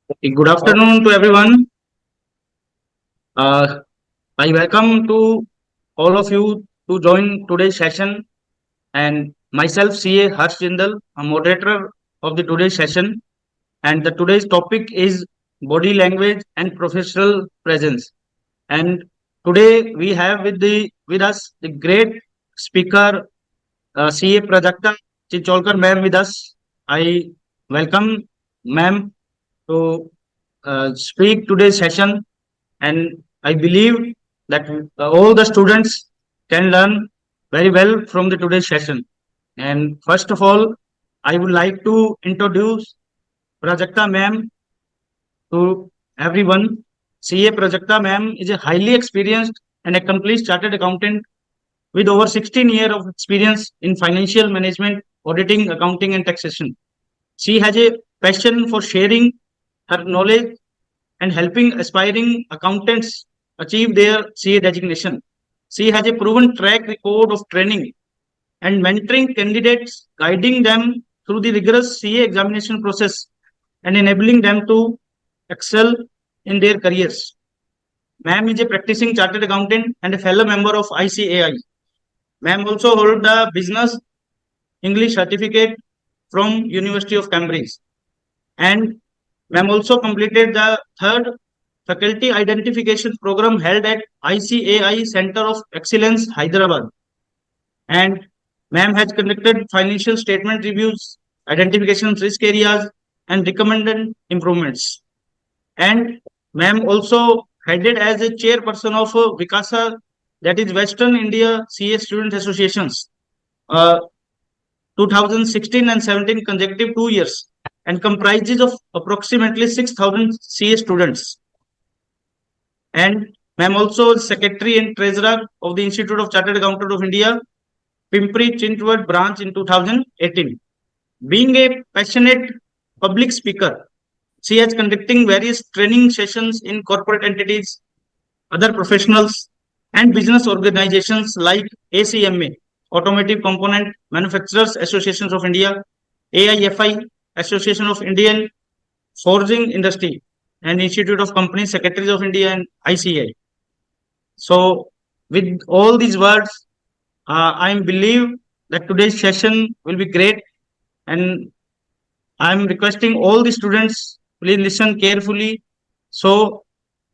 Good afternoon to everyone. Uh, I welcome to all of you to join today's session and myself CA Harsh Jindal, a moderator of the today's session, and the today's topic is body language and professional presence. And today we have with us the great speaker CA Prajakta Chicholkar ma'am with us. I welcome ma'am to speak today's session, and I believe that all the students can learn very well from the today's session. And first of all, I would like to introduce Prajakta ma'am to everyone. CA Prajakta ma'am is a highly experienced and accomplished chartered accountant with over 16 years of experience in financial management, auditing, accounting, and taxation. She has a passion for sharing her knowledge and helping aspiring accountants achieve their CA designation. She has a proven track record of training and mentoring candidates, guiding them through the rigorous CA examination process and enabling them to excel in their careers. Ma'am is a practicing chartered accountant and a fellow member of ICAI. Ma'am also holds the business English certificate from University of Cambridge, and ma'am also completed the third faculty identification program held at ICAI Center of Excellence, Hyderabad. And ma'am has conducted financial statement reviews, identification risk areas, and recommended improvements. And ma'am also headed as a chairperson of Vikasa, that is Western India CA Student Associations, uh, 2016 and 17 consecutive 2 years, and comprises of approximately 6,000 CA students. And ma'am also secretary and treasurer of the Institute of Chartered Accountants of India, Pimpri Chinchwad branch in 2018. Being a passionate public speaker, she has conducting various training sessions in corporate entities, other professionals, and business organizations like ACMA, Automotive Component Manufacturers Associations of India, AIFI, Association of Indian Forging Industry, and Institute of Company Secretaries of India and ICI. So, with all these words, I believe that today's session will be great, and I'm requesting all the students please listen carefully so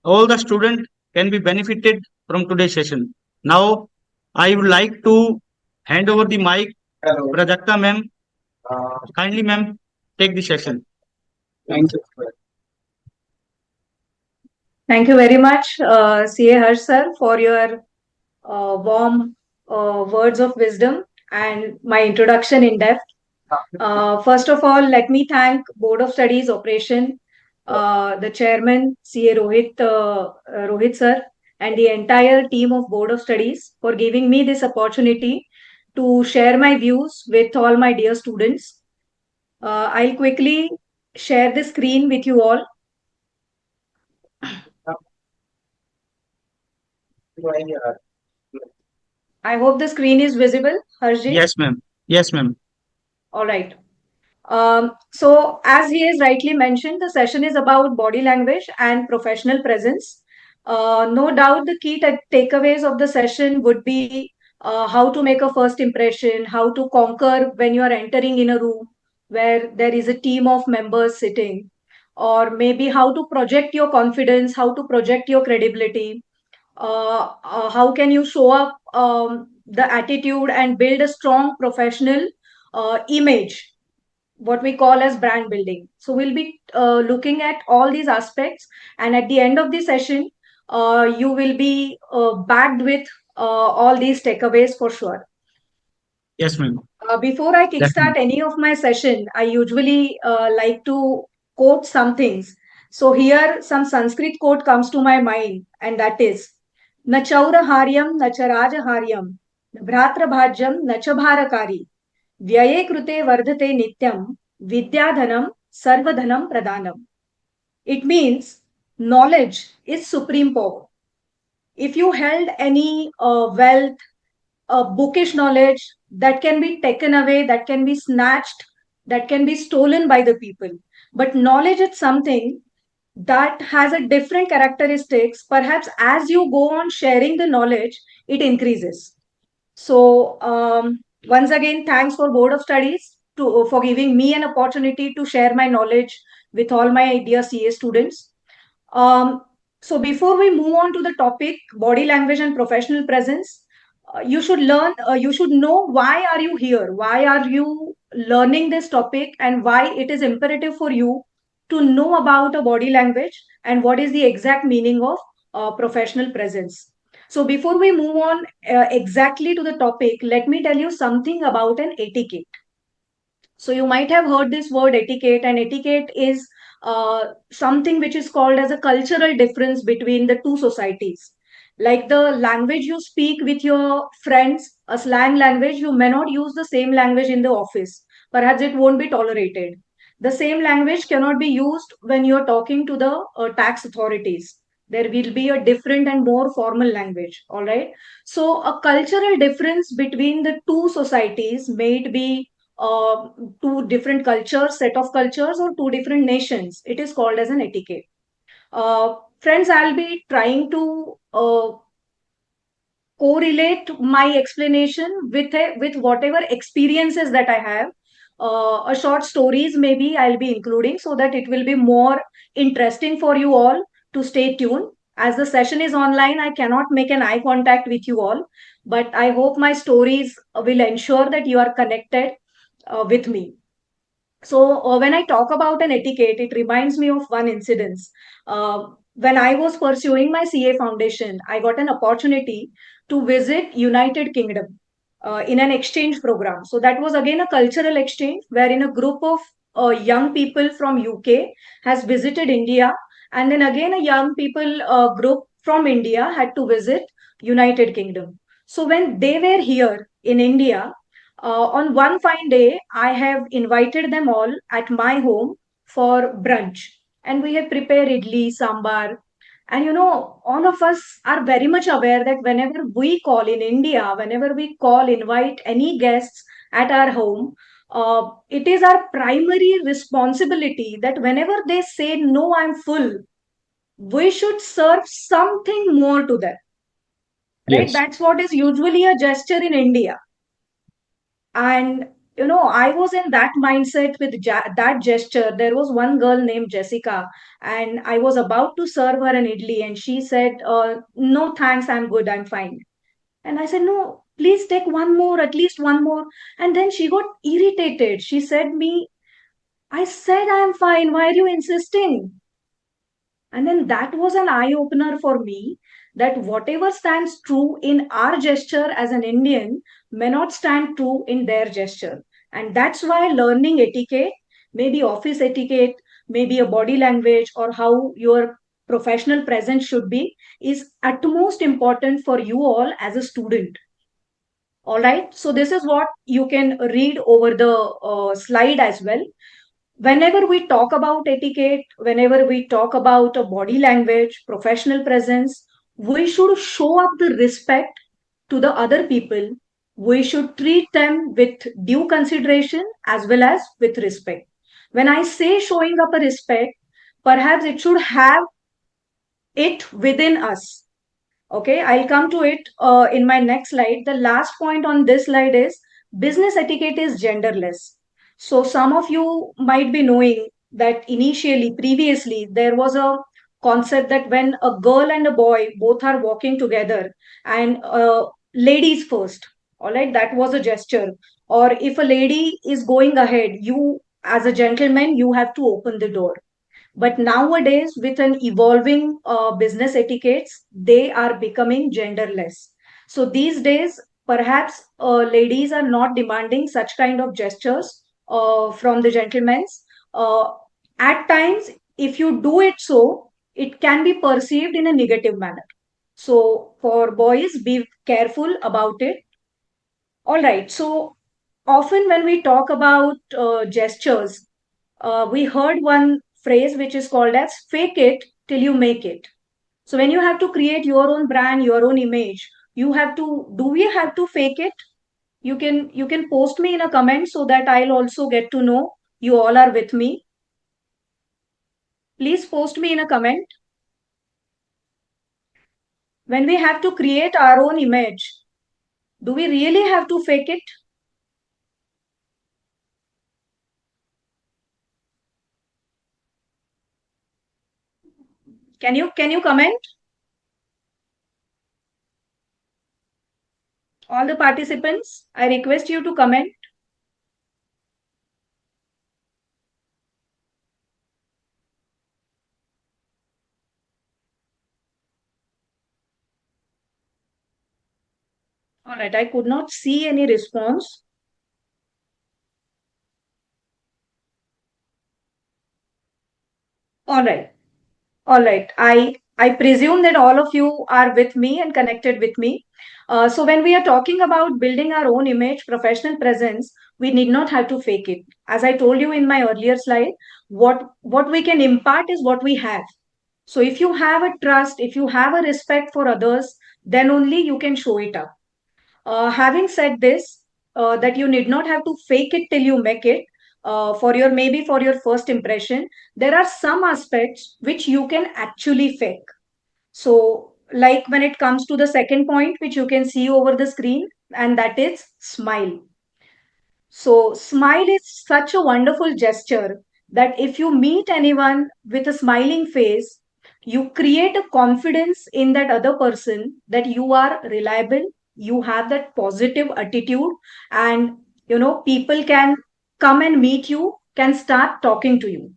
all the students can be benefited from today's session. Now, I would like to hand over the mic, Prajakta ma'am. Kindly, ma'am, take the session. Thank you. Thank you very much, CA Harsh sir, for your warm words of wisdom and my introduction in depth. First of all, let me thank Board of Studies Operation, the chairman, CA Rohit sir, and the entire team of Board of Studies for giving me this opportunity to share my views with all my dear students. I'll quickly share the screen with you all. I hope the screen is visible, Harji. Yes, ma'am. Yes, ma'am. All right. So, as he has rightly mentioned, the session is about body language and professional presence. No doubt, the key takeaways of the session would be how to make a first impression, how to conquer when you are entering in a room where there is a team of members sitting, or maybe how to project your confidence, how to project your credibility, how can you show up the attitude and build a strong professional image, what we call as brand building. So we'll be looking at all these aspects, and at the end of the session you will be backed with all these takeaways for sure. Yes, ma'am. Before I kickstart any of my session, I usually like to quote some things. So here some Sanskrit quote comes to my mind, and that is न चौरहार्यं न च राजहार्यं न भ्रातृभाज्यं न च भाराकारी व्यये कृते वर्धते नित्यं विद्याधनं सर्वधनं प्रदानम. It means knowledge is supreme power. If you held any wealth, bookish knowledge, that can be taken away, that can be snatched, that can be stolen by the people. But knowledge is something that has a different characteristics. Perhaps as you go on sharing the knowledge, it increases. So once again, thanks for Board of Studies for giving me an opportunity to share my knowledge with all my dear CA students. Um, so before we move on to the topic, body language and professional presence, you should know why are you here? Why are you learning this topic and why it is imperative for you to know about a body language and what is the exact meaning of professional presence. So before we move on exactly to the topic, let me tell you something about an etiquette. So you might have heard this word etiquette, and etiquette is something which is called as a cultural difference between the two societies. Like the language you speak with your friends, a slang language, you may not use the same language in the office. Perhaps it won't be tolerated. The same language cannot be used when you're talking to the tax authorities. There will be a different and more formal language. All right. So a cultural difference between the two societies may be uh, two different cultures, set of cultures, or two different nations. It is called as an etiquette. Friends, I'll be trying to correlate my explanation with whatever experiences that I have. A short stories maybe I'll be including so that it will be more interesting for you all to stay tuned. As the session is online, I cannot make an eye contact with you all, but I hope my stories will ensure that you are connected with me. So when I talk about an etiquette, it reminds me of one incident. When I was pursuing my CA foundation, I got an opportunity to visit United Kingdom in an exchange program. So that was again a cultural exchange wherein a group of young people from UK has visited India, and then again a young people group from India had to visit United Kingdom. So when they were here in India, on one fine day, I have invited them all at my home for brunch. And we have prepared idli, sambar. And all of us are very much aware that whenever we call in India, whenever we call, invite any guests at our home, it is our primary responsibility that whenever they say, "No, I'm full," we should serve something more to them. Right? Yes. That's what is usually a gesture in India. And I was in that mindset with that gesture. There was one girl named Jessica, and I was about to serve her an idli, and she said, "No, thanks, I'm good, I'm fine." And I said, "No, please take one more, at least one more." And then she got irritated. She said me, "I said I'm fine. Why are you insisting?" And then that was an eye opener for me that whatever stands true in our gesture as an Indian may not stand true in their gesture. And that's why learning etiquette, maybe office etiquette, maybe a body language, or how your professional presence should be, is utmost important for you all as a student. All right. So, this is what you can read over the slide as well. Whenever we talk about etiquette, whenever we talk about a body language, professional presence, we should show up the respect to the other people. We should treat them with due consideration as well as with respect. When I say showing up a respect, perhaps it should have it within us. Okay, I'll come to it in my next slide. The last point on this slide is business etiquette is genderless. So, some of you might be knowing that initially, previously, there was a concept that when a girl and a boy both are walking together and ladies first, all right, that was a gesture. Or if a lady is going ahead, you as a gentleman, you have to open the door. But nowadays, with an evolving business etiquettes, they are becoming genderless. So these days, perhaps ladies are not demanding such kind of gestures from the gentlemen. Uh, at times, if you do it so, it can be perceived in a negative manner. So for boys, be careful about it. All right. So often when we talk about gestures, we heard one phrase which is called as fake it till you make it. So when you have to create your own brand, your own image, you have to, do we have to fake it? You can post me in a comment so that I'll also get to know you all are with me. Please post me in a comment. When we have to create our own image, do we really have to fake it? Can you comment? All the participants, I request you to comment. All right, I could not see any response. All right. All right. I presume that all of you are with me and connected with me. So when we are talking about building our own image, professional presence, we need not have to fake it. As I told you in my earlier slide, what we can impart is what we have. So if you have a trust, if you have a respect for others, then only you can show it up. Having said this, that you need not have to fake it till you make it. For your maybe for your first impression, there are some aspects which you can actually fake. So, like when it comes to the second point, which you can see over the screen, and that is smile. So, smile is such a wonderful gesture that if you meet anyone with a smiling face, you create a confidence in that other person that you are reliable, you have that positive attitude, and people can come and meet you, can start talking to you.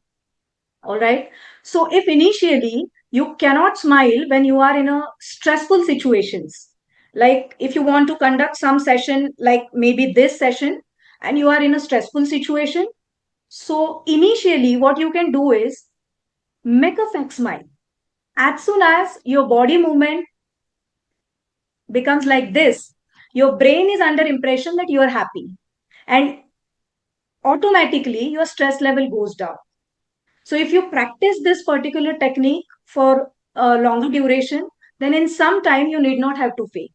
All right. So, if initially you cannot smile when you are in a stressful situations, like if you want to conduct some session, like maybe this session, and you are in a stressful situation, so initially what you can do is make a fake smile. As soon as your body movement becomes like this, your brain is under impression that you are happy, and automatically your stress level goes down. So if you practice this particular technique for a longer duration, then in some time you need not have to fake.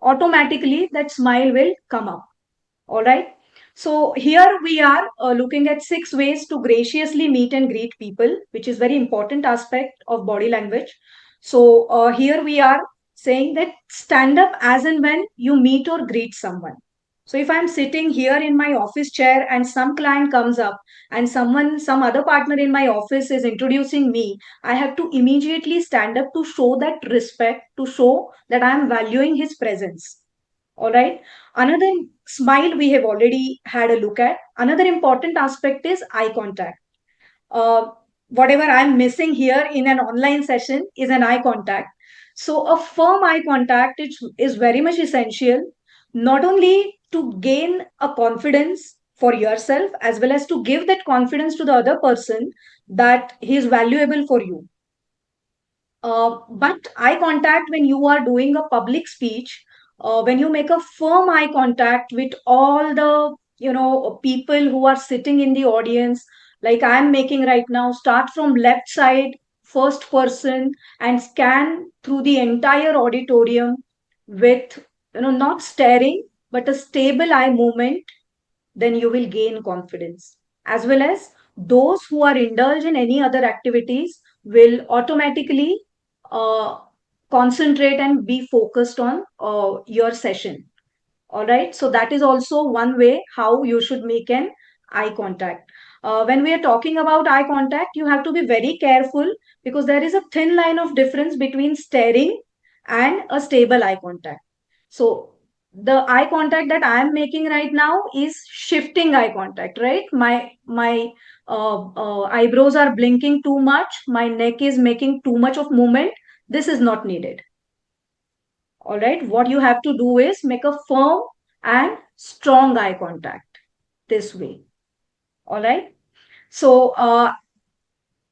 Automatically that smile will come up. All right. So here we are looking at 6 ways to graciously meet and greet people, which is very important aspect of body language. So here we are saying that stand up as and when you meet or greet someone. So if I'm sitting here in my office chair and some client comes up and some other partner in my office is introducing me, I have to immediately stand up to show that respect, to show that I am valuing his presence. All right. Another smile we have already had a look at. Another important aspect is eye contact. Whatever I'm missing here in an online session is an eye contact. So, a firm eye contact is very much essential, not only to gain a confidence for yourself as well as to give that confidence to the other person that he is valuable for you. But eye contact when you are doing a public speech, when you make a firm eye contact with all the people who are sitting in the audience, like I am making right now, start from left side, first person, and scan through the entire auditorium with not staring but a stable eye movement, then you will gain confidence. As well as those who are indulged in any other activities will automatically uh, concentrate and be focused on your session. All right. So that is also one way how you should make an eye contact. When we are talking about eye contact, you have to be very careful because there is a thin line of difference between staring and a stable eye contact. So the eye contact that I am making right now is shifting eye contact, right? My eyebrows are blinking too much. My neck is making too much of movement. This is not needed. All right. What you have to do is make a firm and strong eye contact this way. All right. So,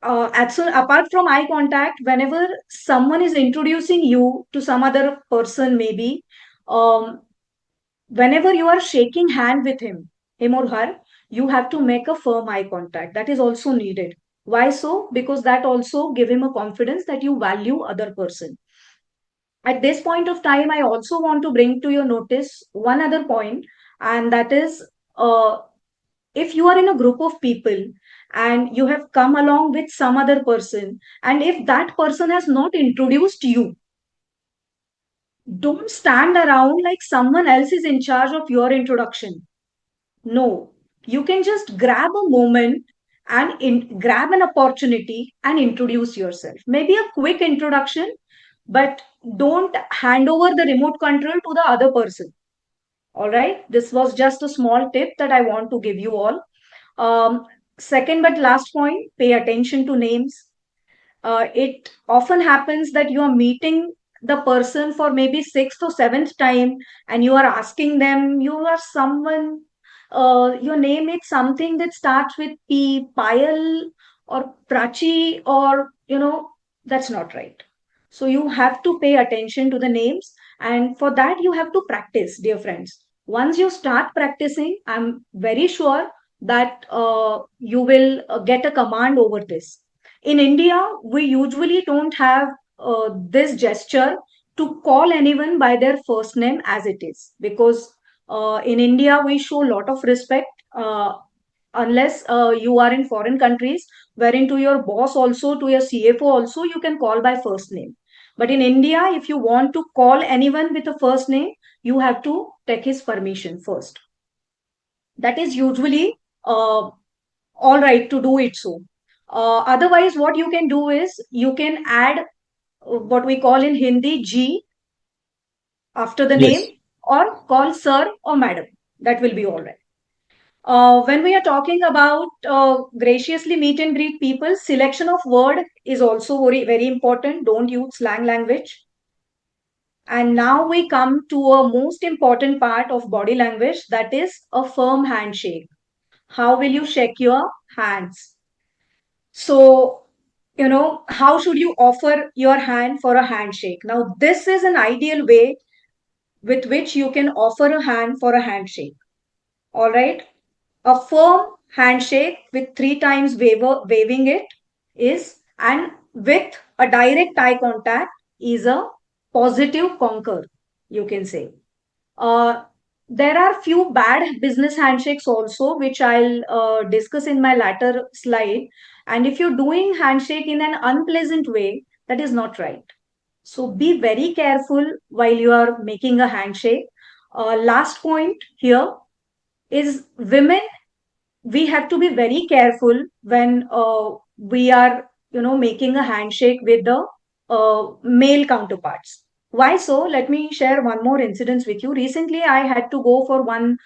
apart from eye contact, whenever someone is introducing you to some other person, maybe, um, whenever you are shaking hand with him or her, you have to make a firm eye contact. That is also needed. Why so? Because that also give him a confidence that you value other person. At this point of time, I also want to bring to your notice one other point, and that is if you are in a group of people and you have come along with some other person, and if that person has not introduced you, don't stand around like someone else is in charge of your introduction. No, you can just grab a moment and grab an opportunity and introduce yourself. Maybe a quick introduction, but don't hand over the remote control to the other person. All right, this was just a small tip that I want to give you all. Um, Second but last point, pay attention to names. It often happens that you are meeting the person for maybe sixth or seventh time, and you are asking them, you are someone, your name is something that starts with P, Payal or Prachi, or that's not right. So you have to pay attention to the names, and for that you have to practice, dear friends. Once you start practicing, I'm very sure that you will get a command over this. In India, we usually don't have this gesture to call anyone by their first name as it is, because in India we show a lot of respect, unless you are in foreign countries, wherein to your boss also, to your CFO also, you can call by first name. But in India, if you want to call anyone with a first name, you have to take his permission first. That is usually all right to do it so. Otherwise, what you can do is you can add what we call in Hindi G after the name, Yes. or call sir or madam. That will be all right. When we are talking about graciously meet and greet people, selection of word is also very, very important. Don't use slang language. And now we come to a most important part of body language, that is a firm handshake. How will you shake your hands? So, how should you offer your hand for a handshake? Now, this is an ideal way with which you can offer a hand for a handshake. All right. A firm handshake with three times waving it is, and with a direct eye contact is a positive conquer, you can say. Uh, there are few bad business handshakes also, which I'll discuss in my latter slide. And if you're doing handshake in an unpleasant way, that is not right. So be very careful while you are making a handshake. Last point here is women, we have to be very careful when we are making a handshake with the male counterparts. Why so? Let me share one more incident with you. Recently I had to go for one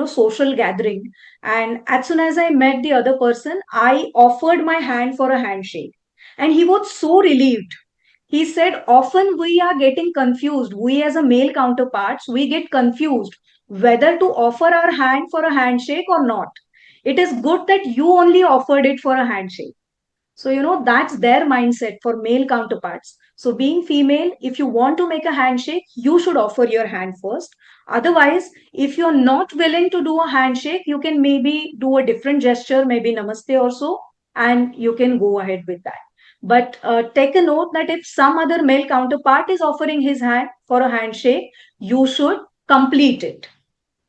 social gathering, and as soon as I met the other person, I offered my hand for a handshake, and he was so relieved. He said, often we are getting confused. We, as a male counterparts, we get confused whether to offer our hand for a handshake or not. It is good that you only offered it for a handshake. So, that's their mindset for male counterparts. So, being female, if you want to make a handshake, you should offer your hand first. Otherwise, if you're not willing to do a handshake, you can maybe do a different gesture, maybe namaste or so, and you can go ahead with that. But take a note that if some other male counterpart is offering his hand for a handshake, you should complete it.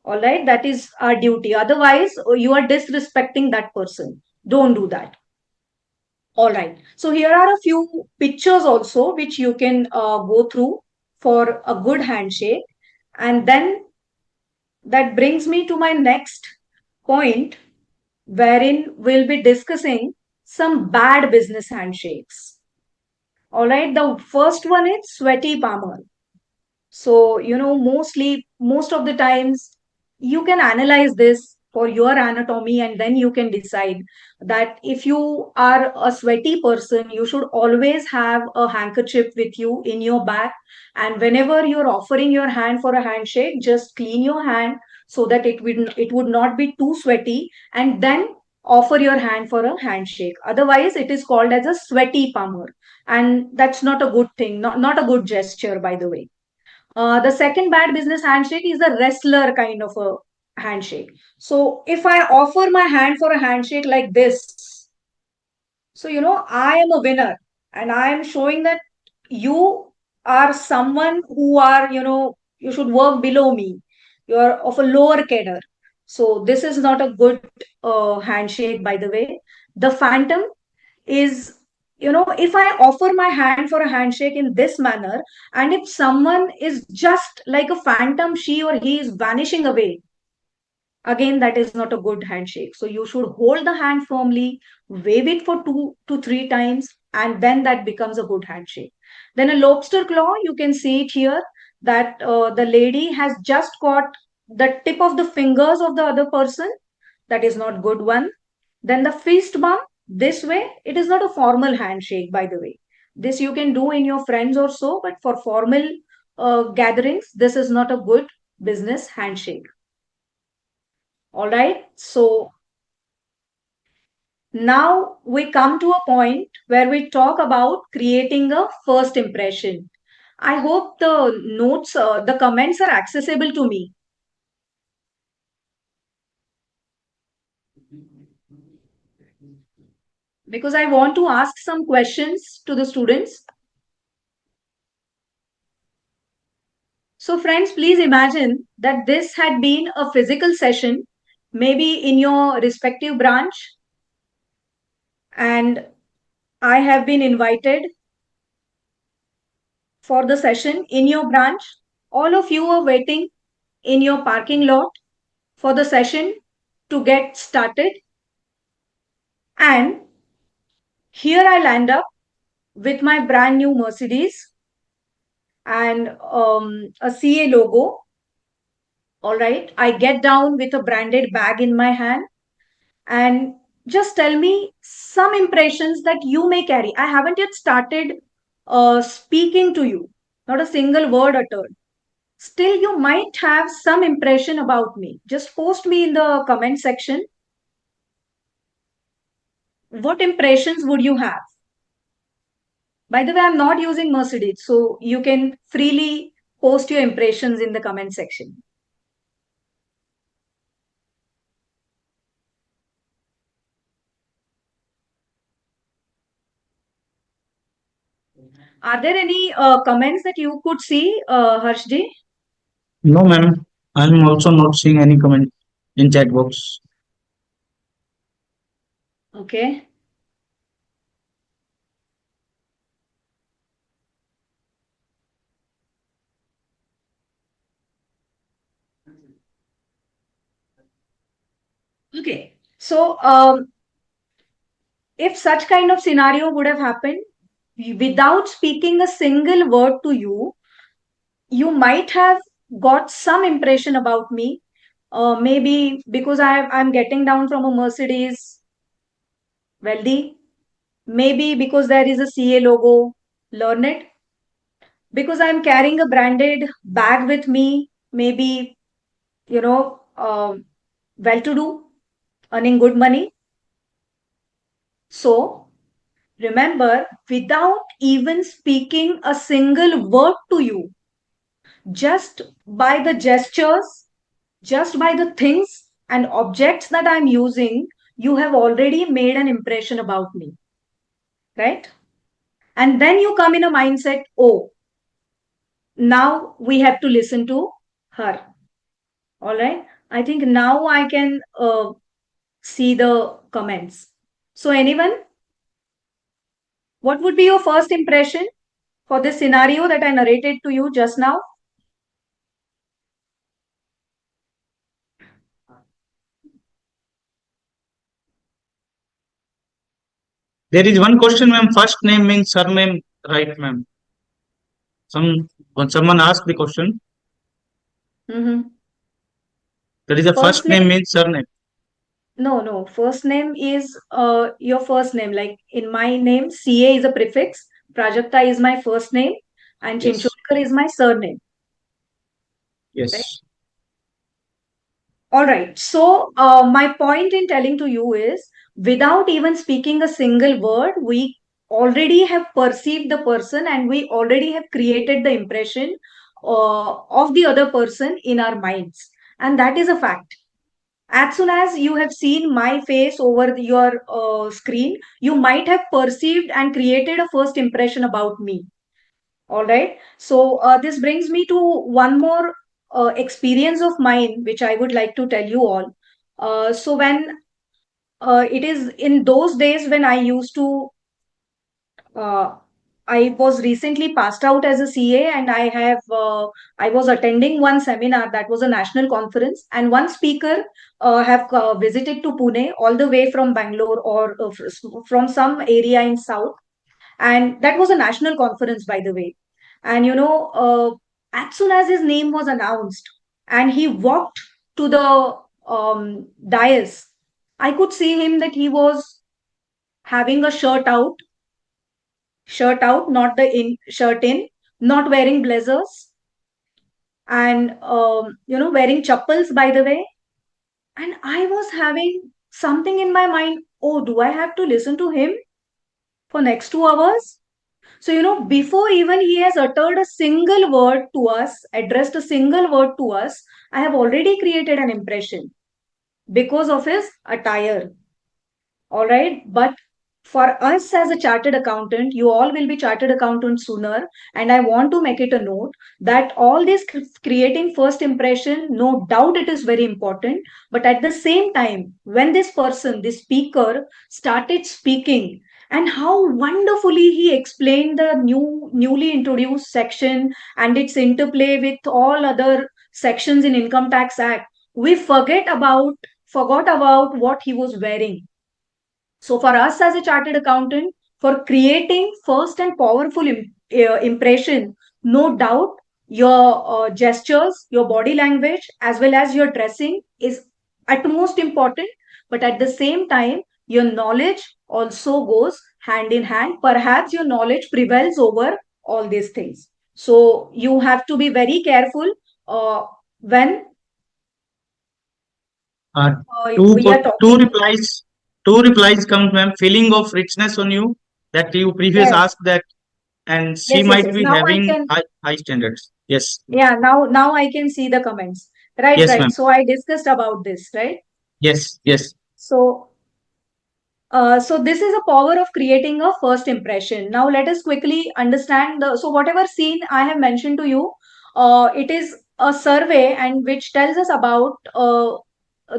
All right, that is our duty. Otherwise, you are disrespecting that person. Don't do that. All right. So here are a few pictures also which you can go through for a good handshake. And then that brings me to my next point, wherein we'll be discussing some bad business handshakes. All right. The first one is sweaty palmer. So, most of the times you can analyze this for your anatomy, and then you can decide that if you are a sweaty person, you should always have a handkerchief with you in your bag. And whenever you're offering your hand for a handshake, just clean your hand so that it would not be too sweaty, and then offer your hand for a handshake. Otherwise, it is called as a sweaty palmer. And that's not a good thing, not a good gesture, by the way. The second bad business handshake is the wrestler kind of a handshake. So if I offer my hand for a handshake like this, so I am a winner, and I am showing that you are someone who are, you should work below me. You are of a lower cadre. So this is not a good handshake, by the way. The phantom is, if I offer my hand for a handshake in this manner, and if someone is just like a phantom, she or he is vanishing away, again, that is not a good handshake. So you should hold the hand firmly, wave it for 2 to 3 times, and then that becomes a good handshake. Then a lobster claw, you can see it here, that the lady has just got the tip of the fingers of the other person. That is not good one. Then the fist bump, this way, it is not a formal handshake, by the way. This you can do in your friends or so, but for formal gatherings, this is not a good business handshake. All right. So now we come to a point where we talk about creating a first impression. I hope the notes, the comments are accessible to me, because I want to ask some questions to the students. So, friends, please imagine that this had been a physical session, maybe in your respective branch, and I have been invited for the session in your branch. All of you are waiting in your parking lot for the session to get started. And here I land up with my brand new Mercedes and a CA logo. All right. I get down with a branded bag in my hand, and just tell me some impressions that you may carry. I haven't yet started speaking to you, not a single word uttered. Still, you might have some impression about me. Just post me in the comment section. What impressions would you have? By the way, I'm not using Mercedes, so you can freely post your impressions in the comment section. Are there any comments that you could see, Harshji? No, ma'am. I'm also not seeing any comment in chat box. Okay. Okay. So, if such kind of scenario would have happened without speaking a single word to you, you might have got some impression about me. Maybe because I'm getting down from a Mercedes, wealthy. Maybe because there is a CA logo, learned. Because I'm carrying a branded bag with me. Maybe, well to do, earning good money. So, remember, without even speaking a single word to you, just by the gestures, just by the things and objects that I'm using, you have already made an impression about me, right? And then you come in a mindset, oh, now we have to listen to her. All right. I think now I can see the comments. So, anyone, what would be your first impression for this scenario that I narrated to you just now? There is one question, ma'am. First name means surname, right, ma'am? When someone asks the question, Mm-hmm. there is a First first name name, means surname. no, no. First name is your first name. Like in my name, CA is a prefix, Prajakta is my first name, and Yes. Chinchodkar is my surname. Right? Yes. All right. So, my point in telling to you is without even speaking a single word, we already have perceived the person and we already have created the impression of the other person in our minds. And that is a fact. As soon as you have seen my face over your screen, you might have perceived and created a first impression about me. All right. So this brings me to one more experience of mine, which I would like to tell you all. So when It is in those days when uh, I was recently passed out as a CA, and I was attending one seminar that was a national conference, and one speaker have visited to Pune all the way from Bangalore, or from some area in south, and that was a national conference, by the way. And as soon as his name was announced and he walked to the dais, I could see him that he was having a shirt out, not the shirt in, not wearing blazers, and wearing chappals, by the way. And I was having something in my mind. Oh, do I have to listen to him for next 2 hours? So, before even he has uttered a single word to us, addressed a single word to us, I have already created an impression because of his attire. All right. But for us as a chartered accountant, you all will be chartered accountants sooner. And I want to make it a note that all this creating first impression, no doubt it is very important. But at the same time, when this person, this speaker, started speaking, and how wonderfully he explained the newly introduced section and its interplay with all other sections in Income Tax Act, we forgot about what he was wearing. So, for us as a chartered accountant, for creating first and powerful impression, no doubt your gestures, your body language, as well as your dressing is at most important. But at the same time, your knowledge also goes hand in hand. Perhaps your knowledge prevails over all these things. So, you have to be very careful when Uh, we are two talking. replies. Two replies comes, ma'am. Feeling of richness on you that you previous Yes, asked that, and she yes, yes, might yes. be Now I having can. high standards. Yes, Yeah, now I can see the comments. Right, yes, right. ma'am. So I discussed about this, right? Yes, yes. So so this is a power of creating a first impression. Now let us quickly understand the, so whatever scene I have mentioned to you, it is a survey and which tells us about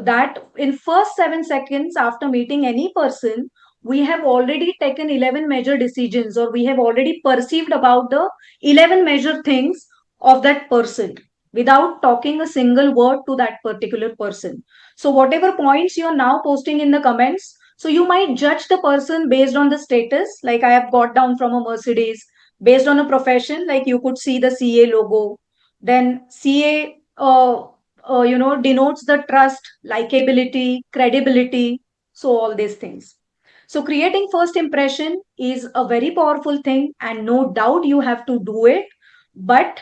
that in first 7 seconds after meeting any person, we have already taken 11 major decisions, or we have already perceived about the 11 major things of that person without talking a single word to that particular person. So whatever points you are now posting in the comments, so you might judge the person based on the status, like I have got down from a Mercedes, based on a profession, like you could see the CA logo. Then CA, denotes the trust, likability, credibility. So all these things. So creating first impression is a very powerful thing, and no doubt you have to do it. But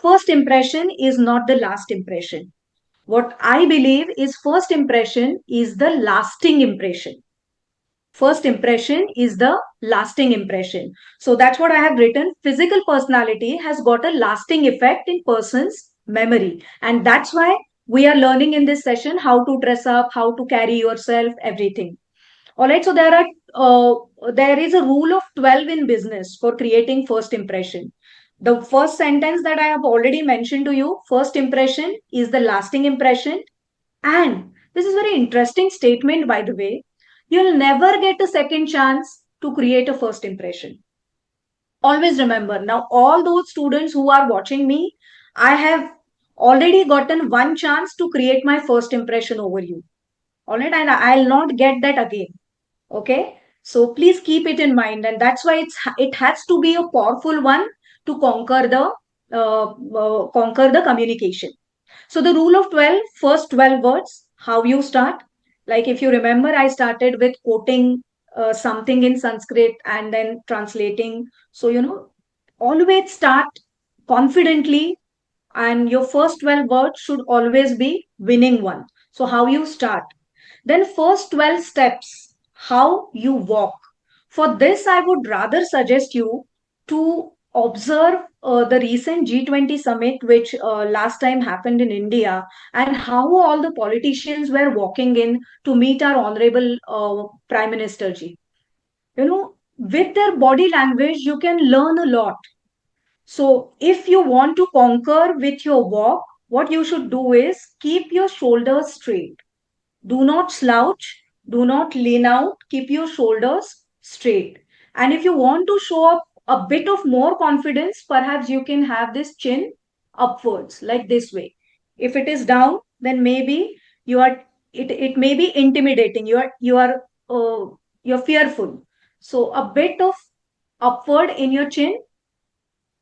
first impression is not the last impression. What I believe is first impression is the lasting impression. First impression is the lasting impression. So that's what I have written. Physical personality has got a lasting effect in person's memory. And that's why we are learning in this session how to dress up, how to carry yourself, everything. All right. So there is a rule of 12 in business for creating first impression. The first sentence that I have already mentioned to you, first impression is the lasting impression. And this is very interesting statement, by the way. You'll never get a second chance to create a first impression. Always remember, now all those students who are watching me, I have already gotten one chance to create my first impression over you. All right, and I'll not get that again. Okay, so please keep it in mind, and that's why it has to be a powerful one to conquer the communication. So the rule of 12, first 12 words, how you start. Like if you remember, I started with quoting something in Sanskrit and then translating. So, always start confidently, and your first 12 words should always be winning one. So how you start. Then first 12 steps, how you walk. For this, I would rather suggest you to observe the recent G20 summit, which last time happened in India, and how all the politicians were walking in to meet our honorable Prime Minister ji. With their body language, you can learn a lot. So, if you want to conquer with your walk, what you should do is keep your shoulders straight. Do not slouch. Do not lean out. Keep your shoulders straight. And if you want to show up a bit of more confidence, perhaps you can have this chin upwards, like this way. If it is down, then maybe you are it may be intimidating. You're fearful. So a bit of upward in your chin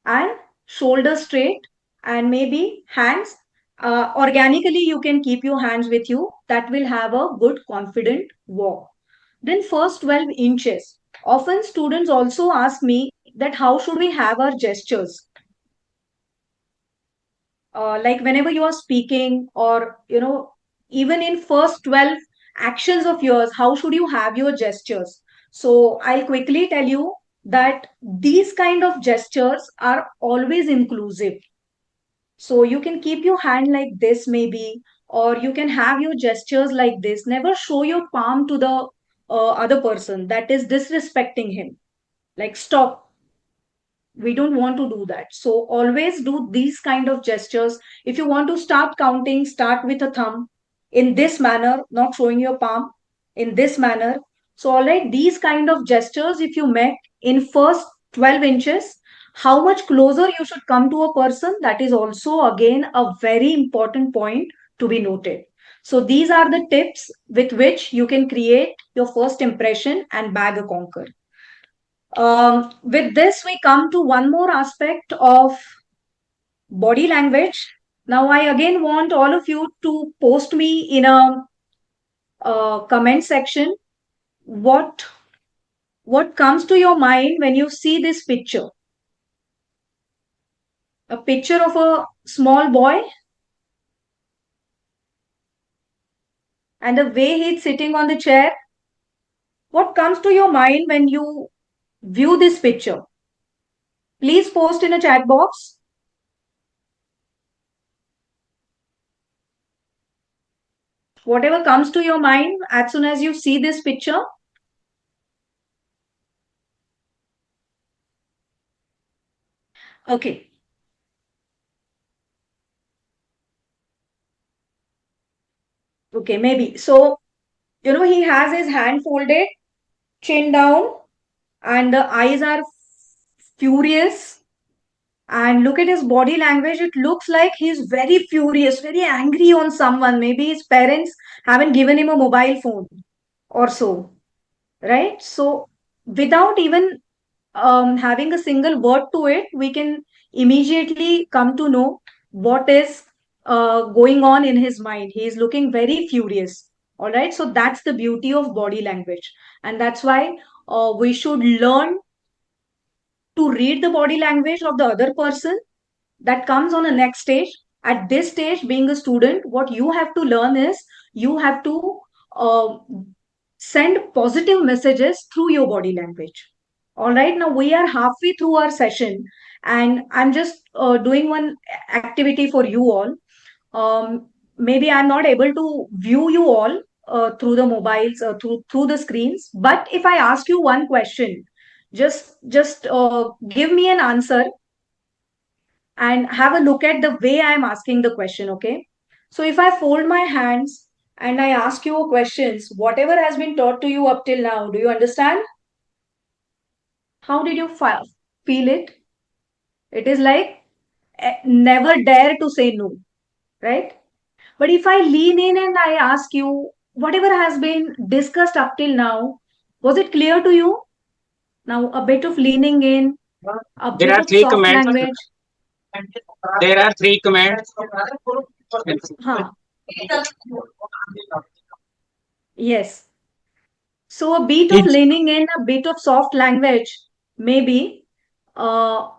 and shoulders straight, and maybe hands. Organically you can keep your hands with you. That will have a good confident walk. Then first 12 inches. Often students also ask me that how should we have our gestures? Like whenever you are speaking, or even in first 12 actions of yours, how should you have your gestures? So I'll quickly tell you that these kind of gestures are always inclusive. So you can keep your hand like this, maybe, or you can have your gestures like this. Never show your palm to the other person. That is disrespecting him. Like, stop. We don't want to do that. So always do these kind of gestures. If you want to start counting, start with a thumb in this manner, not showing your palm, in this manner. So all right, these kind of gestures, if you make in first 12 inches, how much closer you should come to a person, that is also again a very important point to be noted. So these are the tips with which you can create your first impression and bag a conquer. With this, we come to one more aspect of body language. Now, I again want all of you to post me in a comment section what what comes to your mind when you see this picture. A picture of a small boy and the way he's sitting on the chair. What comes to your mind when you view this picture? Please post in a chat box. Whatever comes to your mind as soon as you see this picture. Okay. Okay, maybe. So, he has his hand folded, chin down, and the eyes are furious. And look at his body language. It looks like he's very furious, very angry on someone. Maybe his parents haven't given him a mobile phone or so, right? So, without even having a single word to it, we can immediately come to know what is going on in his mind. He is looking very furious. All right. So that's the beauty of body language. And that's why we should learn to read the body language of the other person. That comes on the next stage. At this stage, being a student, what you have to learn is you have to uh, send positive messages through your body language. All right, now we are halfway through our session, and I'm just doing one activity for you all. Maybe I'm not able to view you all through the mobiles, through the screens. But if I ask you one question, just give me an answer and have a look at the way I'm asking the question. Okay, so if I fold my hands and I ask you questions, whatever has been taught to you up till now, do you understand? How did you feel it? It is like never dare to say no, right? But if I lean in and I ask you, whatever has been discussed up till now, was it clear to you? Now, a bit of leaning in, a There bit are of three soft commands. language. There are three commands. Huh. Yes. So, a bit of Each leaning in, a bit of soft language, maybe. Uh,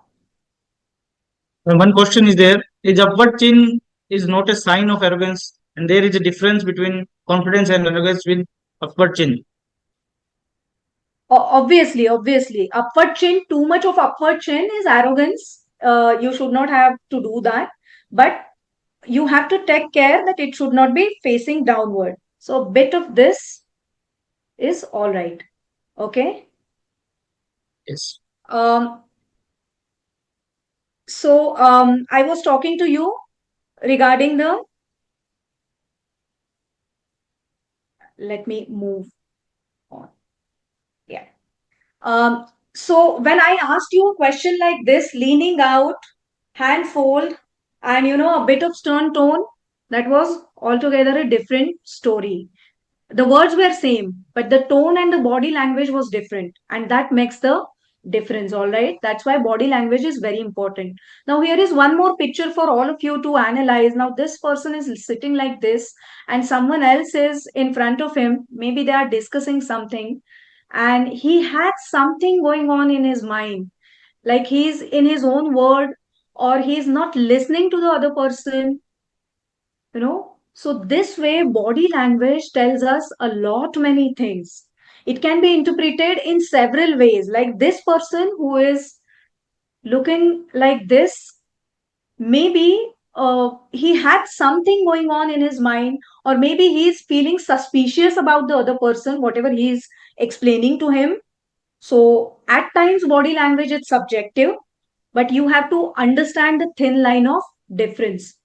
one question is there: is upward chin is not a sign of arrogance, and there is a difference between confidence and arrogance with upward chin. obviously, upward chin, too much of upward chin is arrogance. You should not have to do that. But you have to take care that it should not be facing downward. So, a bit of this is all right. Okay. Yes. Um, so, I was talking to you regarding the, let me move Um, so when I asked you a question like this, leaning out, hand fold, and a bit of stern tone, that was altogether a different story. The words were same, but the tone and the body language was different, and that makes the difference. All right, that's why body language is very important. Now here is one more picture for all of you to analyze. Now this person is sitting like this, and someone else is in front of him. Maybe they are discussing something, and he had something going on in his mind, like he's in his own world, or he's not listening to the other person. So this way body language tells us a lot many things. It can be interpreted in several ways, like this person who is looking like this, maybe he had something going on in his mind, or maybe he's feeling suspicious about the other person, whatever he's explaining to him. So at times body language is subjective, but you have to understand the thin line of difference.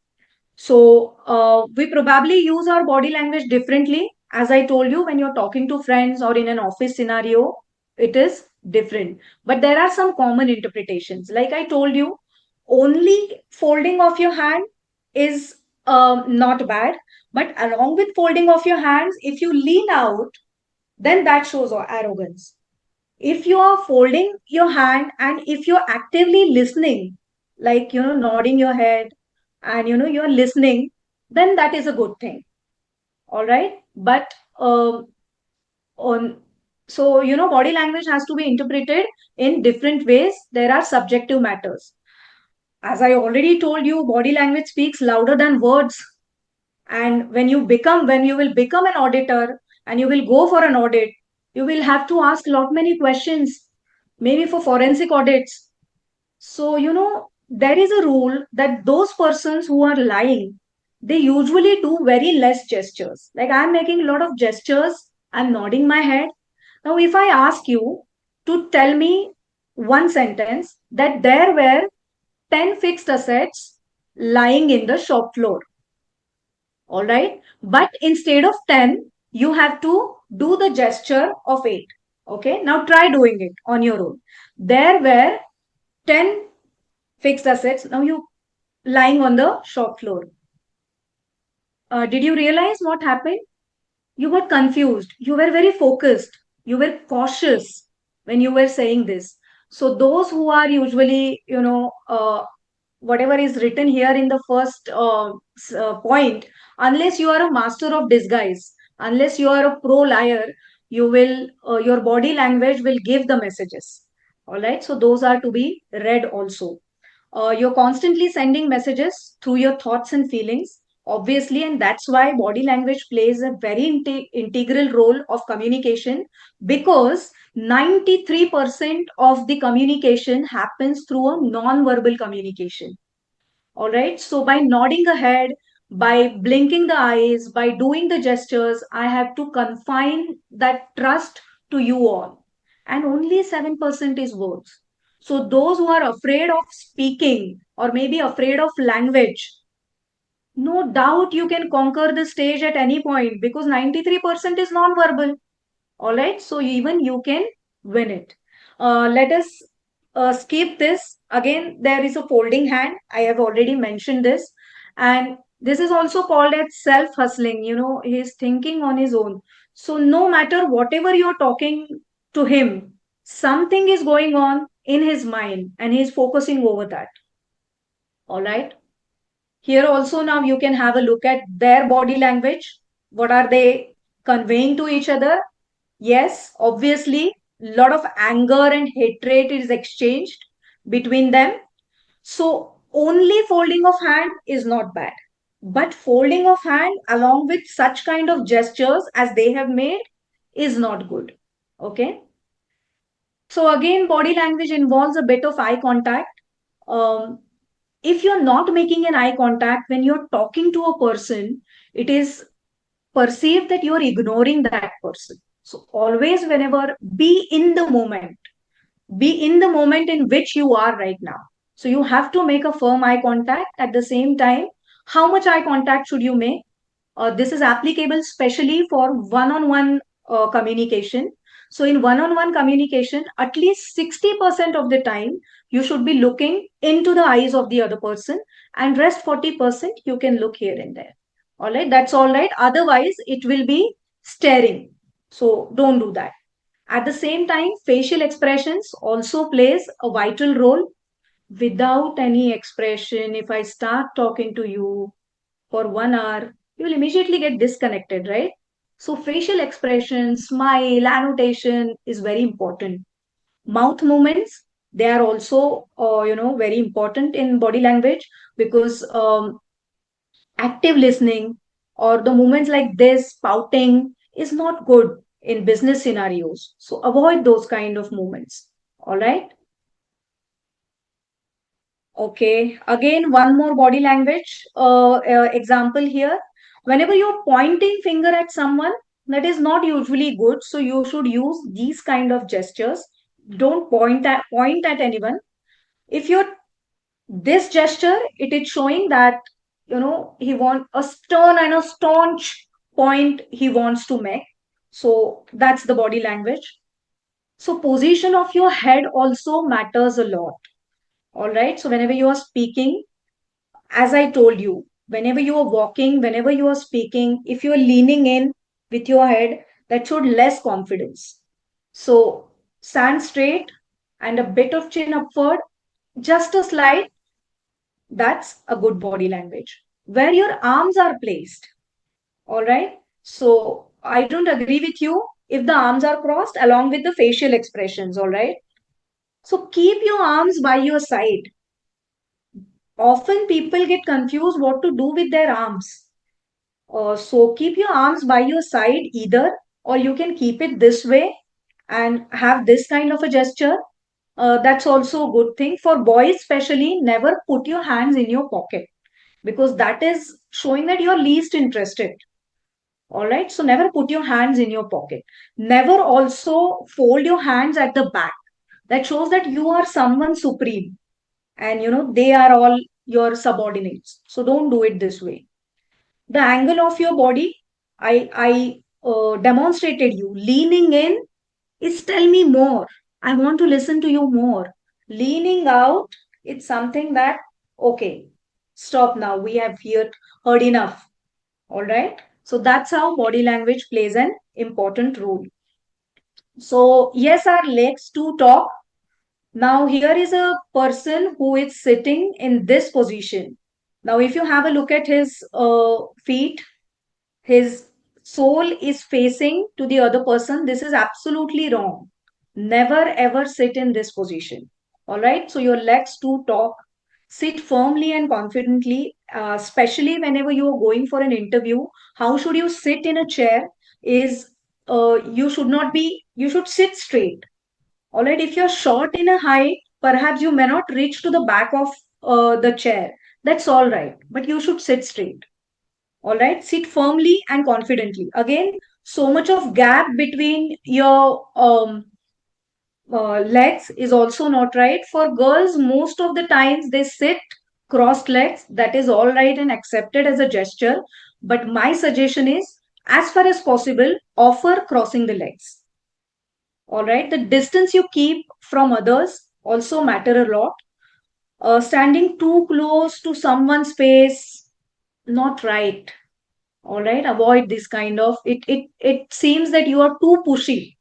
So we probably use our body language differently. As I told you, when you're talking to friends or in an office scenario, it is different. But there are some common interpretations. Like I told you, only folding of your hand is not bad. But along with folding of your hands, if you lean out, then that shows arrogance. If you are folding your hand and if you're actively listening, like nodding your head, and you're listening, then that is a good thing. All right, but on so body language has to be interpreted in different ways. There are subjective matters. As I already told you, body language speaks louder than words. And when you will become an auditor and you will go for an audit, you will have to ask lot many questions, maybe for forensic audits. So, there is a rule that those persons who are lying, they usually do very less gestures. Like I'm making a lot of gestures, I'm nodding my head. Now, if I ask you to tell me one sentence that there were 10 fixed assets lying in the shop floor, all right, but instead of 10, you have to do the gesture of 8. Okay, now try doing it on your own. There were 10 fixed assets. Now you lying on the shop floor. Did you realize what happened? You got confused. You were very focused. You were cautious when you were saying this. So those who are usually, whatever is written here in the first point, unless you are a master of disguise, unless you are a pro liar, your body language will give the messages. All right. So those are to be read also. You're constantly sending messages through your thoughts and feelings, obviously, and that's why body language plays a very integral role of communication, because 93% of the communication happens through a non-verbal communication. All right. So by nodding a head, by blinking the eyes, by doing the gestures, I have to confine that trust to you all. And only 7% is words. So those who are afraid of speaking or maybe afraid of language, no doubt you can conquer the stage at any point, because 93% is non-verbal. All right, so even you can win it. Let us skip this. Again, there is a folding hand. I have already mentioned this. And this is also called as self hustling. He's thinking on his own. So, no matter whatever you're talking to him, something is going on in his mind and he's focusing over that. All right. Here also, now you can have a look at their body language. What are they conveying to each other? Yes, obviously, a lot of anger and hatred is exchanged between them. So, only folding of hand is not bad. But folding of hand along with such kind of gestures as they have made is not good. Okay. So, again, body language involves a bit of eye contact. Um, if you're not making an eye contact when you're talking to a person, it is perceive that you're ignoring that person. So always, whenever, be in the moment, be in the moment in which you are right now. So you have to make a firm eye contact. At the same time, how much eye contact should you make? This is applicable especially for one-on-one communication. So in one-on-one communication, at least 60% of the time, you should be looking into the eyes of the other person, and rest 40% you can look here and there. All right, that's all right. Otherwise, it will be staring. So don't do that. At the same time, facial expressions also plays a vital role. Without any expression, if I start talking to you for 1 hour, you will immediately get disconnected, right? So facial expression, smile, annotation is very important. Mouth movements, they are also, very important in body language, because active listening or the movements like this, pouting, is not good in business scenarios. So avoid those kind of movements. All right. Okay, again, one more body language example here. Whenever you're pointing finger at someone, that is not usually good. So you should use these kind of gestures. Don't point at anyone. If you're this gesture, it is showing that he want a stern and a staunch point he wants to make. So that's the body language. So position of your head also matters a lot. All right. So whenever you are speaking, as I told you, whenever you are walking, whenever you are speaking, if you are leaning in with your head, that showed less confidence. So stand straight and a bit of chin upward, just a slide, that's a good body language. Where your arms are placed, all right? So I don't agree with you if the arms are crossed along with the facial expressions, all right? So keep your arms by your side. Often people get confused what to do with their arms. So keep your arms by your side either, or you can keep it this way and have this kind of a gesture. That's also a good thing. For boys, especially, never put your hands in your pocket, because that is showing that you're least interested. All right. So never put your hands in your pocket. Never also fold your hands at the back. That shows that you are someone supreme, and they are all your subordinates. So don't do it this way. The angle of your body, I demonstrated you. Leaning in is tell me more. I want to listen to you more. Leaning out, it's something that, okay, stop now. We have heard enough. All right. So that's how body language plays an important role. So, yes, our legs do talk. Now, here is a person who is sitting in this position. Now, if you have a look at his feet, his soul is facing to the other person. This is absolutely wrong. Never ever sit in this position. All right. So your legs do talk. Sit firmly and confidently, especially whenever you are going for an interview. How should you sit in a chair? Is you should not be, you should sit straight. All right. If you're short in a height, perhaps you may not reach to the back of the chair. That's all right. But you should sit straight. All right, sit firmly and confidently. Again, so much of gap between your legs is also not right. For girls, most of the times they sit crossed legs. That is all right and accepted as a gesture. But my suggestion is, as far as possible, offer crossing the legs. All right, the distance you keep from others also matter a lot. Standing too close to someone's face, not right. All right, avoid this kind of, it seems that you are too pushy.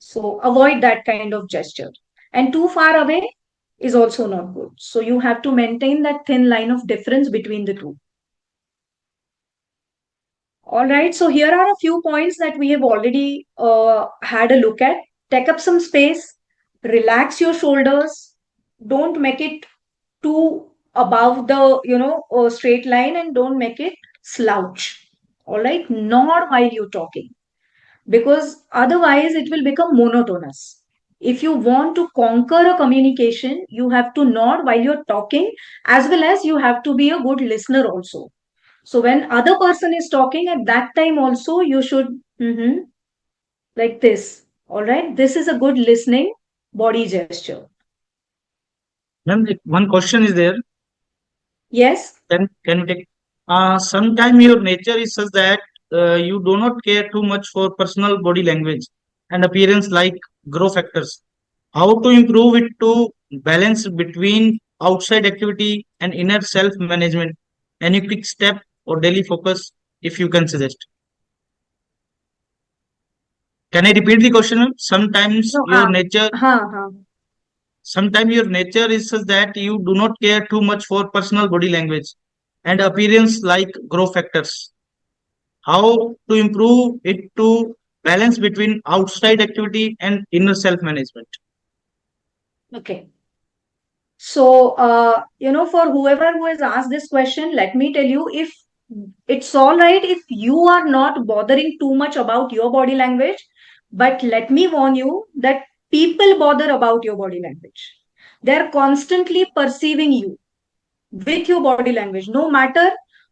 So avoid that kind of gesture. And too far away is also not good. So you have to maintain that thin line of difference between the two. All right, so here are a few points that we have already had a look at. Take up some space, relax your shoulders, don't make it too above the straight line, and don't make it slouch. All right, not while you're talking, because otherwise it will become monotonous. If you want to conquer a communication, you have to nod while you're talking, as well as you have to be a good listener also. So when other person is talking, at that time also you should like this. All right, this is a good listening body gesture. Ma'am, one question is there. Yes. Can you take? Sometime your nature is such that you do not care too much for personal body language, and appearance like grow factors. How to improve it to balance between outside activity and inner self management? Any quick step or daily focus if you can suggest? Can I repeat the question? No, Sometimes your nature is such that you do not care too much for personal body language and appearance like grow factors. How to improve it to balance between outside activity and inner self management? okay. So, for whoever who has asked this question, let me tell you, if it's all right if you are not bothering too much about your body language, but let me warn you that people bother about your body language. They're constantly perceiving you with your body language, no matter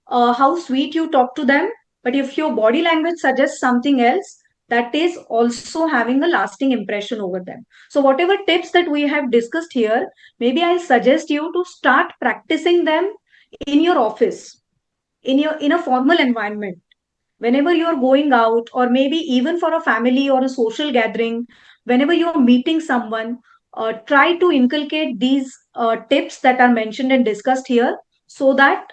how sweet you talk to them. But if your body language suggests something else, that is also having a lasting impression over them. So, whatever tips that we have discussed here, maybe I'll suggest you to start practicing them in your office, in a formal environment, whenever you're going out, or maybe even for a family or a social gathering, whenever you're meeting someone, try to inculcate these tips that are mentioned and discussed here, so that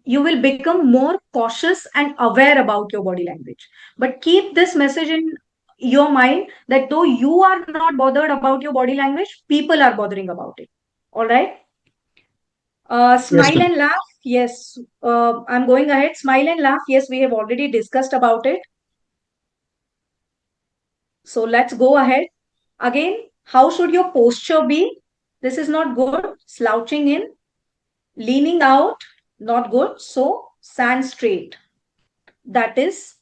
you will become more cautious and aware about your body language. But keep this message in your mind, that though you are not bothered about your body language, people are bothering about it. All right. Yes, Smile ma'am. and laugh. Yes, I'm going ahead. Smile and laugh. Yes, we have already discussed about it. So let's go ahead. Again, how should your posture be? This is not good. Slouching in, leaning out, not good. So stand straight. That is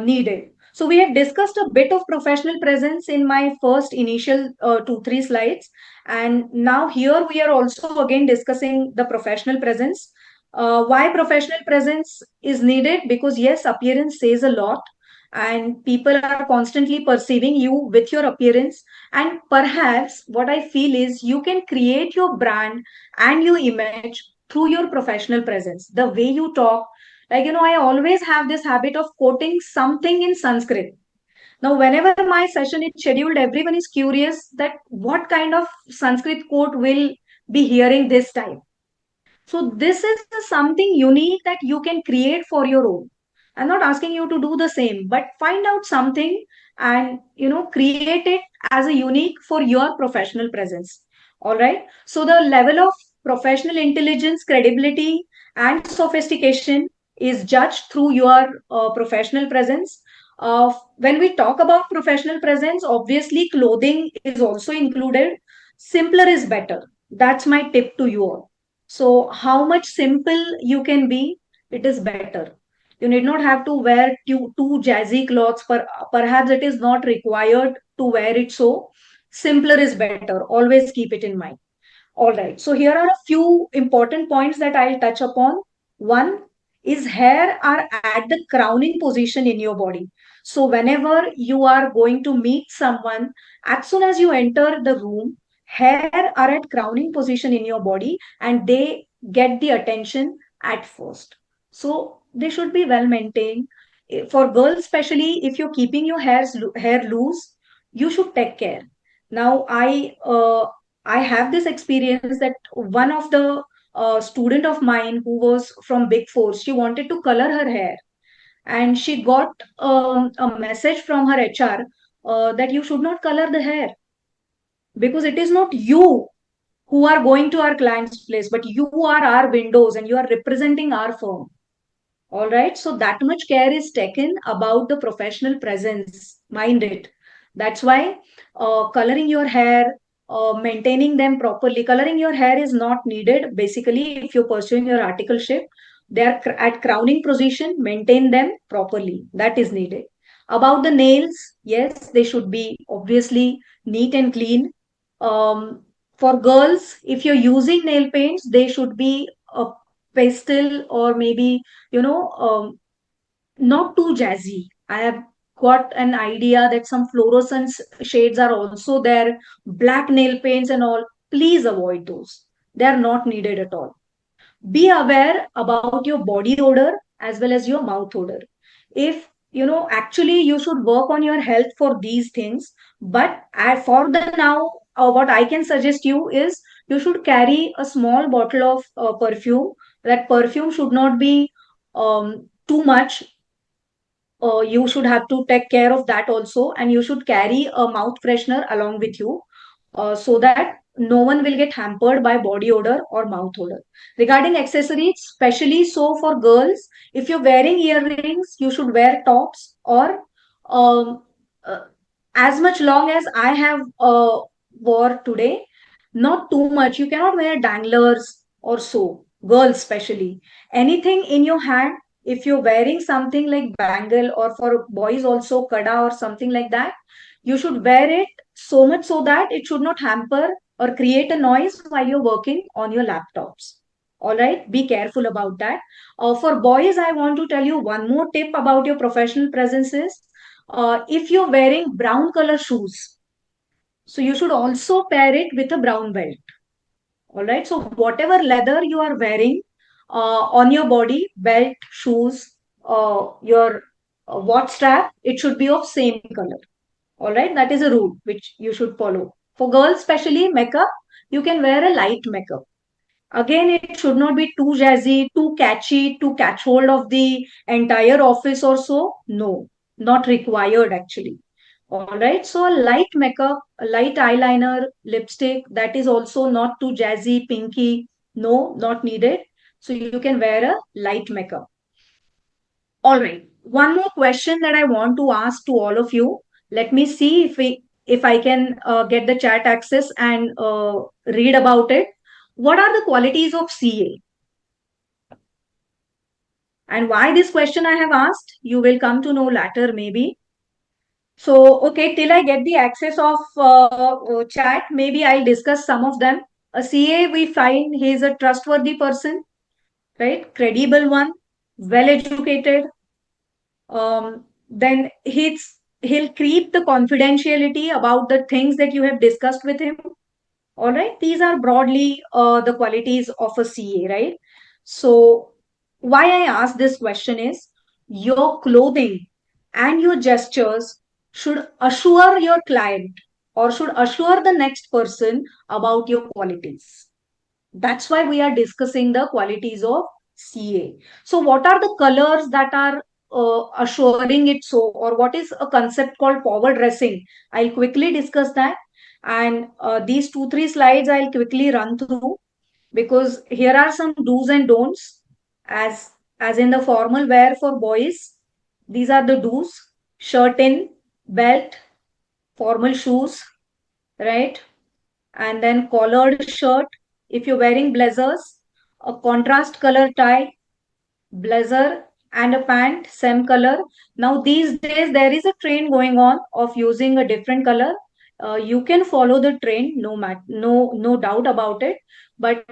needed. So we have discussed a bit of professional presence in my first initial 2 3 slides, and now here we are also again discussing the professional presence. Why professional presence is needed? Because yes, appearance says a lot, and people are constantly perceiving you with your appearance. And perhaps what I feel is you can create your brand and your image through your professional presence, the way you talk. I always have this habit of quoting something in Sanskrit. Now, whenever my session is scheduled, everyone is curious that what kind of Sanskrit quote will be hearing this time. So this is something unique that you can create for your own. I'm not asking you to do the same, but find out something and create it as a unique for your professional presence. All right. So the level of professional intelligence, credibility, and sophistication is judged through your professional presence. When we talk about professional presence, obviously clothing is also included. Simpler is better. That's my tip to you all. So, how much simple you can be, it is better. You need not have to wear two jazzy clothes. Perhaps it is not required to wear it so. Simpler is better. Always keep it in mind. All right. So here are a few important points that I'll touch upon. One is hair are at the crowning position in your body. So whenever you are going to meet someone, as soon as you enter the room, hair are at crowning position in your body, and they get the attention at first. So they should be well maintained. For girls, especially if you're keeping your hair loose, you should take care. Now, I have this experience that one of the student of mine who was from Big Four, she wanted to color her hair, and she got a message from her HR that you should not color the hair, because it is not you who are going to our client's place, but you are our windows and you are representing our firm. All right. So that much care is taken about the professional presence. Mind it. That's why coloring your hair, maintaining them properly. Coloring your hair is not needed. Basically, if you're pursuing your articleship, they are at crowning position. Maintain them properly. That is needed. About the nails, yes, they should be obviously neat and clean. For girls, if you're using nail paints, they should be a pastel, or maybe you know um, not too jazzy. I have got an idea that some fluorescent shades are also there, black nail paints and all. Please avoid those. They are not needed at all. Be aware about your body odor as well as your mouth odor. If actually you should work on your health for these things. But for the now, what I can suggest you is you should carry a small bottle of perfume. That perfume should not be too much. You should have to take care of that also, and you should carry a mouth freshener along with you, so that no one will get hampered by body odor or mouth odor. Regarding accessories, especially so for girls, if you're wearing earrings, you should wear tops, or um, uh, as much long as I have wore today, not too much. You cannot wear danglers or so, girls especially. Anything in your hand, if you're wearing something like bangle, or for boys also kada or something like that, you should wear it so much so that it should not hamper or create a noise while you're working on your laptops. All right, be careful about that. For boys, I want to tell you one more tip about your professional presence is, if you're wearing brown color shoes, so you should also pair it with a brown belt. All right. So whatever leather you are wearing on your body, belt, shoes, your watch strap, it should be of same color. All right. That is a rule which you should follow. For girls, especially makeup, you can wear a light makeup. Again, it should not be too jazzy, too catchy, to catch hold of the entire office or so. No, not required actually. All right. So a light makeup, a light eyeliner, lipstick, that is also not too jazzy, pinky. No, not needed. So you can wear a light makeup. All right. One more question that I want to ask to all of you. Let me see if I can get the chat access and read about it. What are the qualities of CA? And why this question I have asked, you will come to know later maybe. So, okay, till I get the access of chat, maybe I'll discuss some of them. A CA, we find he is a trustworthy person, right? Credible one, well educated. Then he'll keep the confidentiality about the things that you have discussed with him. All right, these are broadly the qualities of a CA, right? So, why I ask this question is, your clothing and your gestures should assure your client, or should assure the next person about your qualities. That's why we are discussing the qualities of CA. So, what are the colors that are assuring it so, or what is a concept called forward dressing? I'll quickly discuss that. And these two, three slides I'll quickly run through, because here are some do's and don'ts. As in the formal wear for boys, these are the do's: shirt in, belt, formal shoes, right? And then collared shirt. If you're wearing blazers, a contrast color tie, blazer, and a pant, same color. Now, these days, there is a trend going on of using a different color. You can follow the trend, no doubt about it. But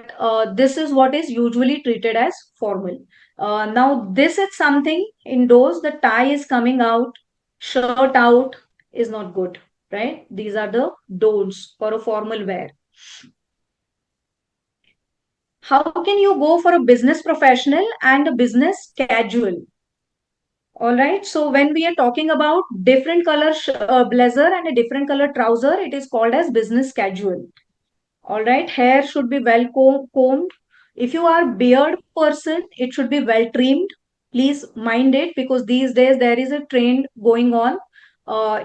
this is what is usually treated as formal. Now, this is something indoors. The tie is coming out, shirt out is not good, right? These are the don'ts for a formal wear. How can you go for a business professional and a business casual? All right. So when we are talking about different color blazer and a different color trouser, it is called as business casual. All right. Hair should be well combed. If you are beard person, it should be well trimmed. Please mind it, because these days there is a trend going on.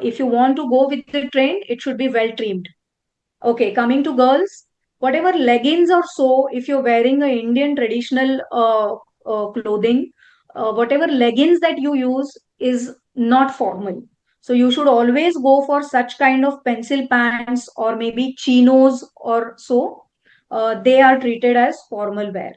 If you want to go with the trend, it should be well trimmed. Okay, coming to girls, whatever leggings or so, if you're wearing a Indian traditional clothing, whatever leggings that you use is not formal. So you should always go for such kind of pencil pants, or maybe chinos or so. They are treated as formal wear.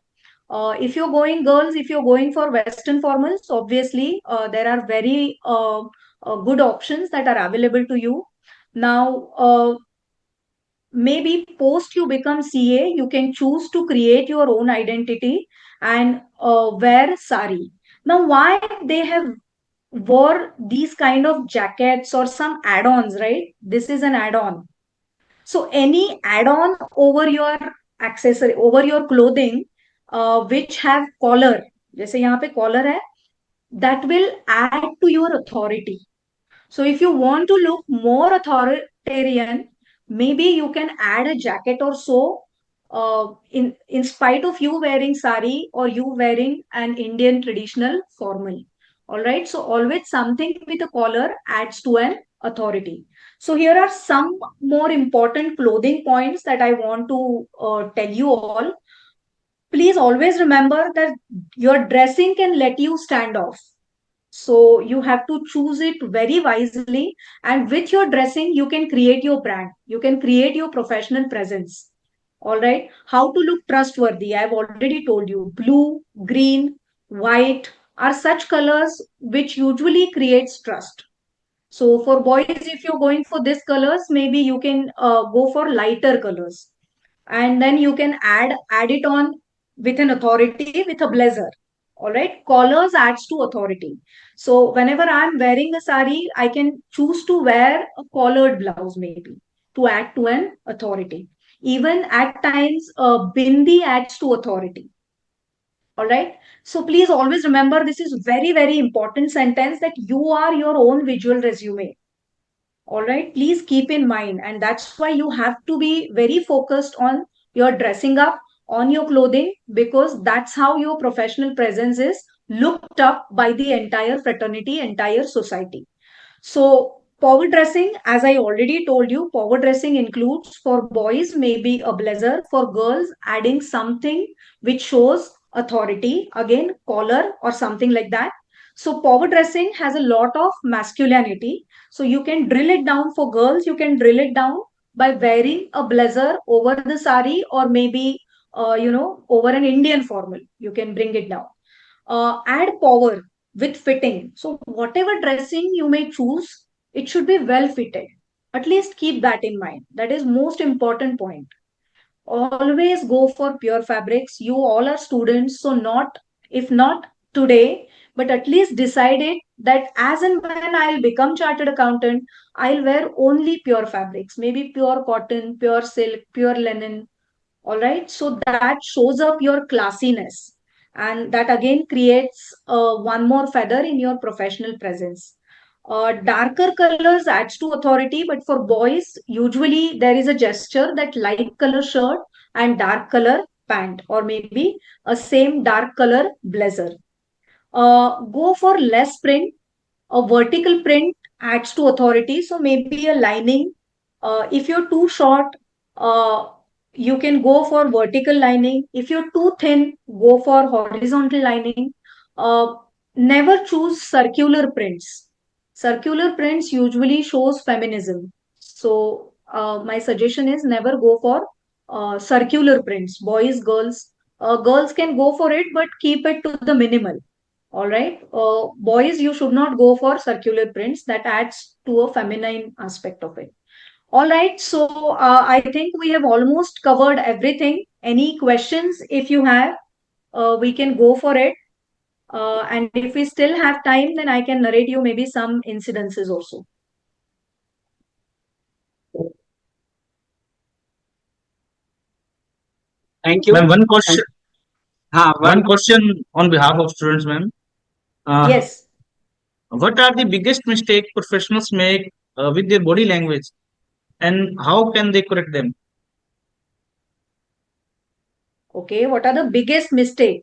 If you're going, girls, if you're going for Western formals, obviously there are very good options that are available to you. Now, maybe post you become CA, you can choose to create your own identity and wear sari. Now, why they have wore these kind of jackets or some add-ons, right? This is an add-on. So any add-on over your over your clothing, which have collar, जैसे यहाँ पे collar है, that will add to your authority. So if you want to look more authoritarian, maybe you can add a jacket or so. In spite of you wearing sari or you wearing an Indian traditional formal. All right. So always something with a collar adds to an authority. So here are some more important clothing points that I want to tell you all. Please always remember that your dressing can let you stand off, so you have to choose it very wisely. And with your dressing, you can create your brand. You can create your professional presence. All right. How to look trustworthy? I've already told you. Blue, green, white are such colors which usually creates trust. So for boys, if you're going for these colors, maybe you can go for lighter colors, and then you can add it on with an authority with a blazer. All right, collars adds to authority. So whenever I'm wearing a sari, I can choose to wear a collared blouse, maybe, to add to an authority. Even at times bindi adds to authority. All right. So please always remember, this is very very important sentence, that you are your own visual resume. All right, please keep in mind. And that's why you have to be very focused on your dressing up, on your clothing, because that's how your professional presence is looked up by the entire fraternity, entire society. So, power dressing, as I already told you, power dressing includes, for boys, maybe a blazer, for girls, adding something which shows authority, again, collar or something like that. So, power dressing has a lot of masculinity. So, you can drill it down for girls, you can drill it down by wearing a blazer over the sari, or maybe, over an Indian formal. You can bring it down. Add power with fitting. So, whatever dressing you may choose, it should be well fitted. At least keep that in mind. That is most important point. Always go for pure fabrics. You all are students, so not, if not today, but at least decided that as and when I'll become chartered accountant, I'll wear only pure fabrics, maybe pure cotton, pure silk, pure linen. All right, so that shows up your classiness, and that again creates one more feather in your professional presence. Darker colors adds to authority, but for boys usually there is a gesture that light color shirt and dark color pant, or maybe a same dark color blazer. Go for less print. A vertical print adds to authority, so maybe a lining. If you're too short, uh, you can go for vertical lining. If you're too thin, go for horizontal lining. uh, Never choose circular prints. Circular prints usually shows feminism. So my suggestion is, never go for circular prints. Boys, girls, girls can go for it, but keep it to the minimal. All right. Boys, you should not go for circular prints. That adds to a feminine aspect of it. All right. So I think we have almost covered everything. Any questions? If you have, we can go for it. And if we still have time, then I can narrate you maybe some incidences also. Thank you. Ma'am, one question. One question on behalf of students, ma'am. Uh, Yes. what are the biggest mistake professionals make with their body language, and how can they correct them? Okay. What are the biggest mistake?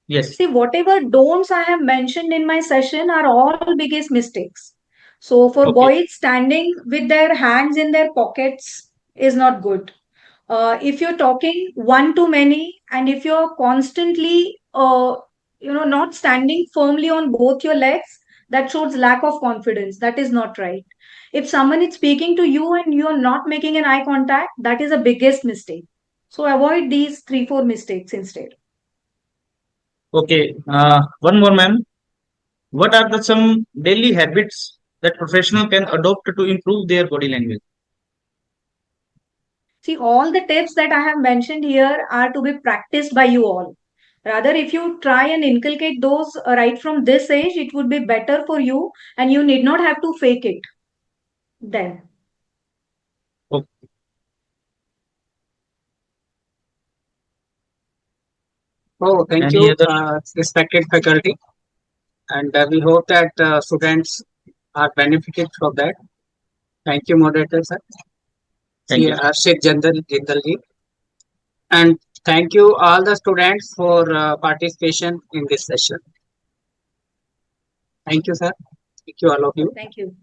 Yes. See, whatever don'ts I have mentioned in my session are all biggest mistakes. So, for Okay. boys, standing with their hands in their pockets is not good. If you're talking one to many, and if you're constantly, not standing firmly on both your legs, that shows lack of confidence. That is not right. If someone is speaking to you and you're not making an eye contact, that is a biggest mistake. So, avoid these three, four mistakes instead. Okay. One more, ma'am. What are the some daily habits that professional can adopt to improve their body language? See, all the tips that I have mentioned here are to be practiced by you all. Rather, if you try and inculcate those right from this age, it would be better for you, and you need not have to fake it then. Okay. Oh, thank Any you, other? respected faculty. and we hope that students are benefited from that. Thank you, moderator sir. Thank you. Harshit Jindal ji. And thank you all the students for participation in this session. Thank you, sir. Thank you, all of you. Thank you.